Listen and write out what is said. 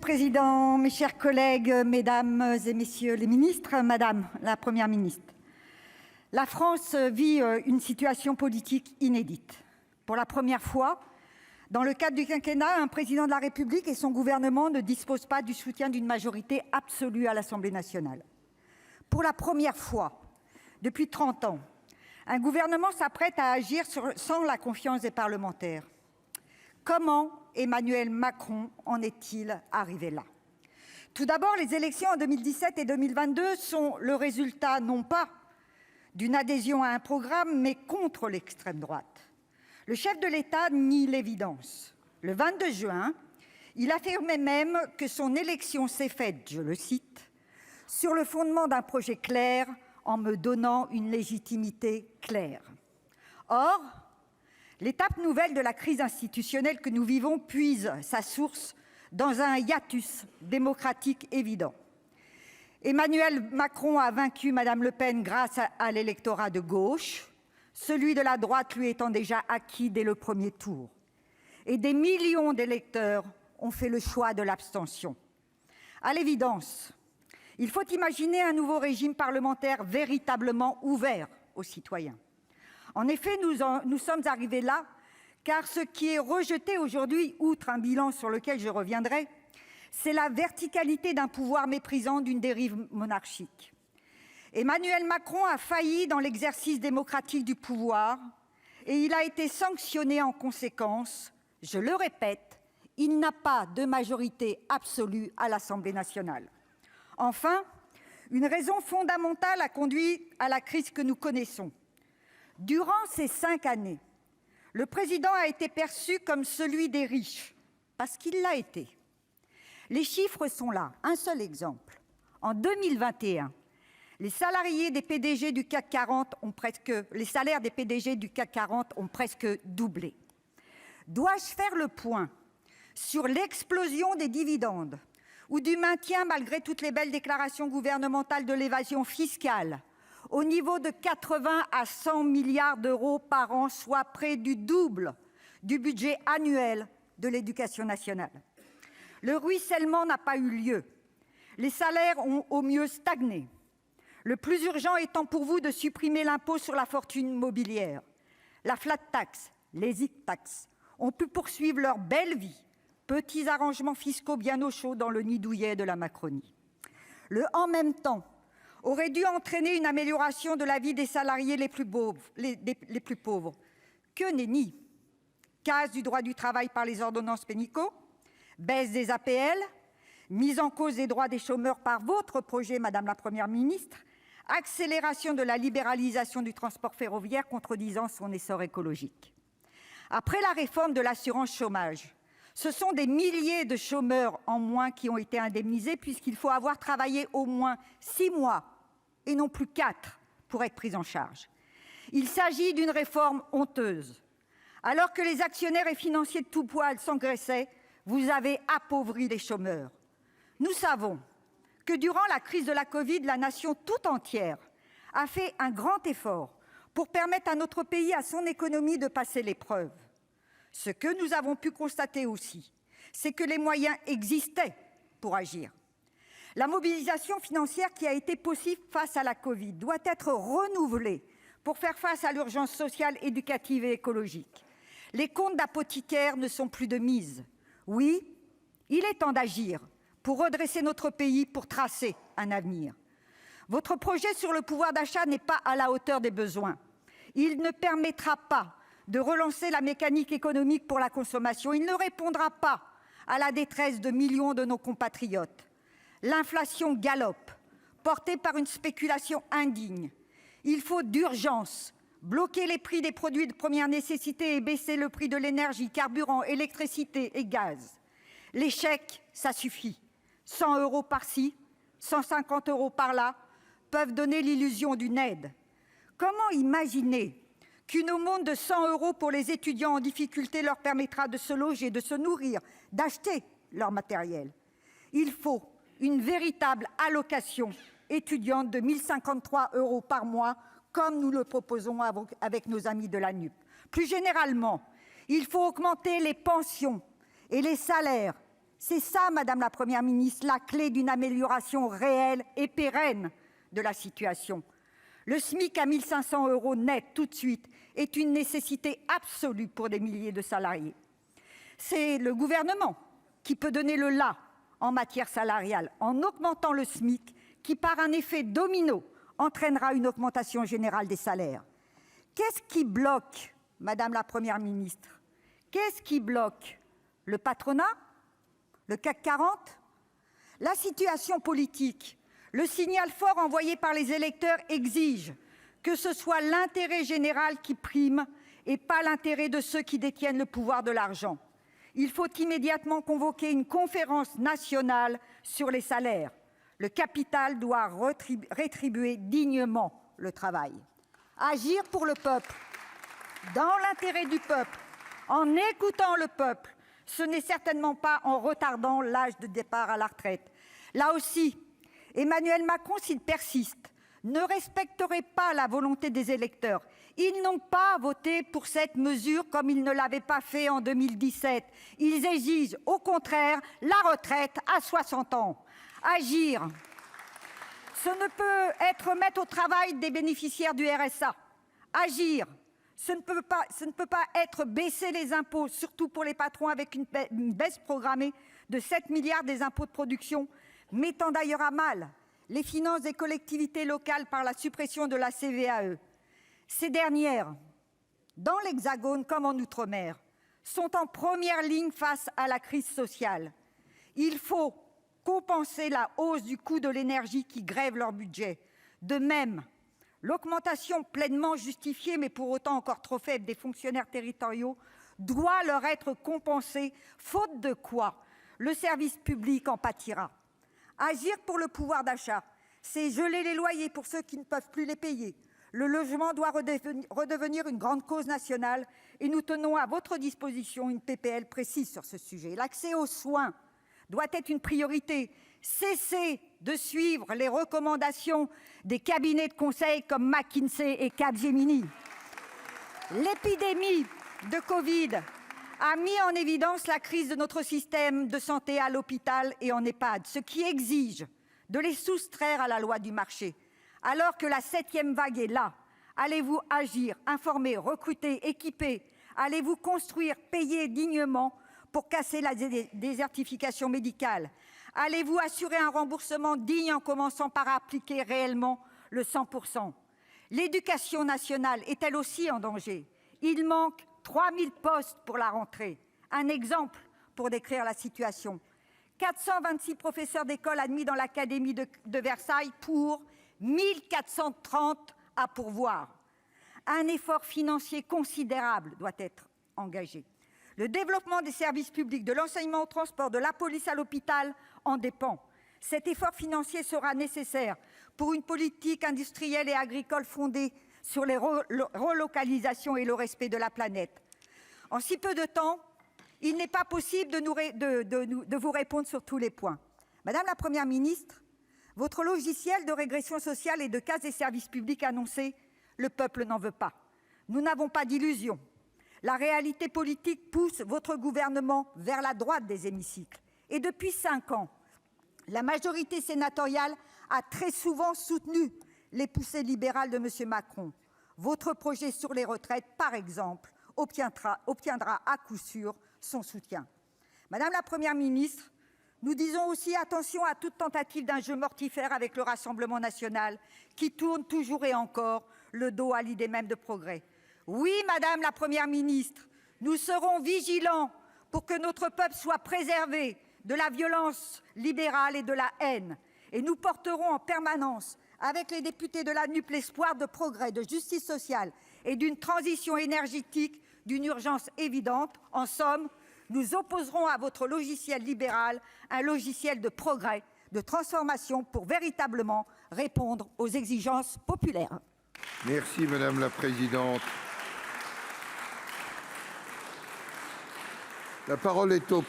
Président, mes chers collègues, mesdames et messieurs les ministres, madame la Première ministre, la France vit une situation politique inédite. Pour la première fois, dans le cadre du quinquennat, un président de la République et son gouvernement ne disposent pas du soutien d'une majorité absolue à l'Assemblée nationale. Pour la première fois depuis 30 ans, un gouvernement s'apprête à agir sans la confiance des parlementaires. Comment Emmanuel Macron en est-il arrivé là ? Tout d'abord, les élections en 2017 et 2022 sont le résultat non pas d'une adhésion à un programme, mais contre l'extrême droite. Le chef de l'État nie l'évidence. Le 22 juin, il affirmait même que son élection s'est faite, je le cite, « sur le fondement d'un projet clair, en me donnant une légitimité claire ». Or, l'étape nouvelle de la crise institutionnelle que nous vivons puise sa source dans un hiatus démocratique évident. Emmanuel Macron a vaincu Mme Le Pen grâce à l'électorat de gauche, celui de la droite lui étant déjà acquis dès le premier tour. Et des millions d'électeurs ont fait le choix de l'abstention. À l'évidence, il faut imaginer un nouveau régime parlementaire véritablement ouvert aux citoyens. En effet, nous sommes arrivés là, car ce qui est rejeté aujourd'hui, outre un bilan sur lequel je reviendrai, c'est la verticalité d'un pouvoir méprisant d'une dérive monarchique. Emmanuel Macron a failli dans l'exercice démocratique du pouvoir et il a été sanctionné en conséquence. Je le répète, il n'a pas de majorité absolue à l'Assemblée nationale. Enfin, une raison fondamentale a conduit à la crise que nous connaissons. Durant ces 5 années, le président a été perçu comme celui des riches, parce qu'il l'a été. Les chiffres sont là. Un seul exemple. En 2021, les salaires des PDG du CAC 40 ont presque doublé. Dois-je faire le point sur l'explosion des dividendes ou du maintien, malgré toutes les belles déclarations gouvernementales, de l'évasion fiscale au niveau de 80 à 100 milliards d'euros par an, soit près du double du budget annuel de l'éducation nationale. Le ruissellement n'a pas eu lieu. Les salaires ont au mieux stagné. Le plus urgent étant pour vous de supprimer l'impôt sur la fortune mobilière. La flat tax, les e-tax ont pu poursuivre leur belle vie. Petits arrangements fiscaux bien au chaud dans le nid douillet de la Macronie. Le « en même temps » aurait dû entraîner une amélioration de la vie des salariés les plus pauvres. Que nenni ! Casse du droit du travail par les ordonnances Pénicaud, baisse des APL, mise en cause des droits des chômeurs par votre projet, Madame la Première ministre, accélération de la libéralisation du transport ferroviaire contredisant son essor écologique. Après la réforme de l'assurance chômage, ce sont des milliers de chômeurs en moins qui ont été indemnisés, puisqu'il faut avoir travaillé au moins 6 mois et non plus 4 pour être pris en charge. Il s'agit d'une réforme honteuse. Alors que les actionnaires et financiers de tout poil s'engraissaient, vous avez appauvri les chômeurs. Nous savons que durant la crise de la Covid, la nation tout entière a fait un grand effort pour permettre à notre pays, à son économie, de passer l'épreuve. Ce que nous avons pu constater aussi, c'est que les moyens existaient pour agir. La mobilisation financière qui a été possible face à la Covid doit être renouvelée pour faire face à l'urgence sociale, éducative et écologique. Les comptes d'apothicaires ne sont plus de mise. Oui, il est temps d'agir pour redresser notre pays, pour tracer un avenir. Votre projet sur le pouvoir d'achat n'est pas à la hauteur des besoins. Il ne permettra pas de relancer la mécanique économique pour la consommation. Il ne répondra pas à la détresse de millions de nos compatriotes. L'inflation galope, portée par une spéculation indigne. Il faut d'urgence bloquer les prix des produits de première nécessité et baisser le prix de l'énergie, carburant, électricité et gaz. Les chèques, ça suffit. 100 € par-ci, 150 € par-là peuvent donner l'illusion d'une aide. Comment imaginer qu'une aumône de 100 € pour les étudiants en difficulté leur permettra de se loger, de se nourrir, d'acheter leur matériel? Il faut une véritable allocation étudiante de 1 053 € par mois, comme nous le proposons avec nos amis de la NUP. Plus généralement, il faut augmenter les pensions et les salaires. C'est ça, Madame la Première ministre, la clé d'une amélioration réelle et pérenne de la situation. Le SMIC à 1 500 € net tout de suite est une nécessité absolue pour des milliers de salariés. C'est le gouvernement qui peut donner le là en matière salariale, en augmentant le SMIC, qui, par un effet domino, entraînera une augmentation générale des salaires. Qu'est-ce qui bloque, Madame la Première ministre? Qu'est-ce qui bloque? Le patronat? Le CAC 40? La situation politique, le signal fort envoyé par les électeurs exige que ce soit l'intérêt général qui prime et pas l'intérêt de ceux qui détiennent le pouvoir de l'argent. Il faut immédiatement convoquer une conférence nationale sur les salaires. Le capital doit rétribuer dignement le travail. Agir pour le peuple, dans l'intérêt du peuple, en écoutant le peuple, ce n'est certainement pas en retardant l'âge de départ à la retraite. Là aussi, Emmanuel Macron, s'il persiste, ne respecterait pas la volonté des électeurs. Ils n'ont pas voté pour cette mesure comme ils ne l'avaient pas fait en 2017. Ils exigent au contraire la retraite à 60 ans. Agir, ce ne peut être mettre au travail des bénéficiaires du RSA. Agir, ce ne peut pas être baisser les impôts, surtout pour les patrons, avec une baisse programmée de 7 milliards des impôts de production, mettant d'ailleurs à mal les finances des collectivités locales par la suppression de la CVAE. Ces dernières, dans l'Hexagone comme en Outre-mer, sont en première ligne face à la crise sociale. Il faut compenser la hausse du coût de l'énergie qui grève leur budget. De même, l'augmentation pleinement justifiée, mais pour autant encore trop faible, des fonctionnaires territoriaux doit leur être compensée, faute de quoi le service public en pâtira. Agir pour le pouvoir d'achat, c'est geler les loyers pour ceux qui ne peuvent plus les payer. Le logement doit redevenir une grande cause nationale et nous tenons à votre disposition une PPL précise sur ce sujet. L'accès aux soins doit être une priorité. Cessez de suivre les recommandations des cabinets de conseil comme McKinsey et Capgemini. L'épidémie de Covid a mis en évidence la crise de notre système de santé à l'hôpital et en EHPAD, ce qui exige de les soustraire à la loi du marché. Alors que la 7e vague est là, allez-vous agir, informer, recruter, équiper? Allez-vous construire, payer dignement pour casser la désertification médicale? Allez-vous assurer un remboursement digne en commençant par appliquer réellement le 100%? L'éducation nationale est elle aussi en danger. Il manque 3000 postes pour la rentrée. Un exemple pour décrire la situation. 426 professeurs d'école admis dans l'académie de Versailles pour 1430 à pourvoir. Un effort financier considérable doit être engagé. Le développement des services publics, de l'enseignement au transport, de la police à l'hôpital en dépend. Cet effort financier sera nécessaire pour une politique industrielle et agricole fondée sur les relocalisations et le respect de la planète. En si peu de temps, il n'est pas possible de vous répondre sur tous les points. Madame la Première ministre, votre logiciel de régression sociale et de casse des services publics annoncé, le peuple n'en veut pas. Nous n'avons pas d'illusions. La réalité politique pousse votre gouvernement vers la droite des hémicycles. Et depuis 5 ans, la majorité sénatoriale a très souvent soutenu les poussées libérales de M. Macron. Votre projet sur les retraites, par exemple, obtiendra à coup sûr son soutien. Madame la Première ministre, nous disons aussi attention à toute tentative d'un jeu mortifère avec le Rassemblement national qui tourne toujours et encore le dos à l'idée même de progrès. Oui, Madame la Première ministre, nous serons vigilants pour que notre peuple soit préservé de la violence libérale et de la haine. Et nous porterons en permanence, avec les députés de la NUP, l'espoir de progrès, de justice sociale et d'une transition énergétique d'une urgence évidente. En somme, nous opposerons à votre logiciel libéral un logiciel de progrès, de transformation pour véritablement répondre aux exigences populaires. Merci Madame la Présidente. La parole est au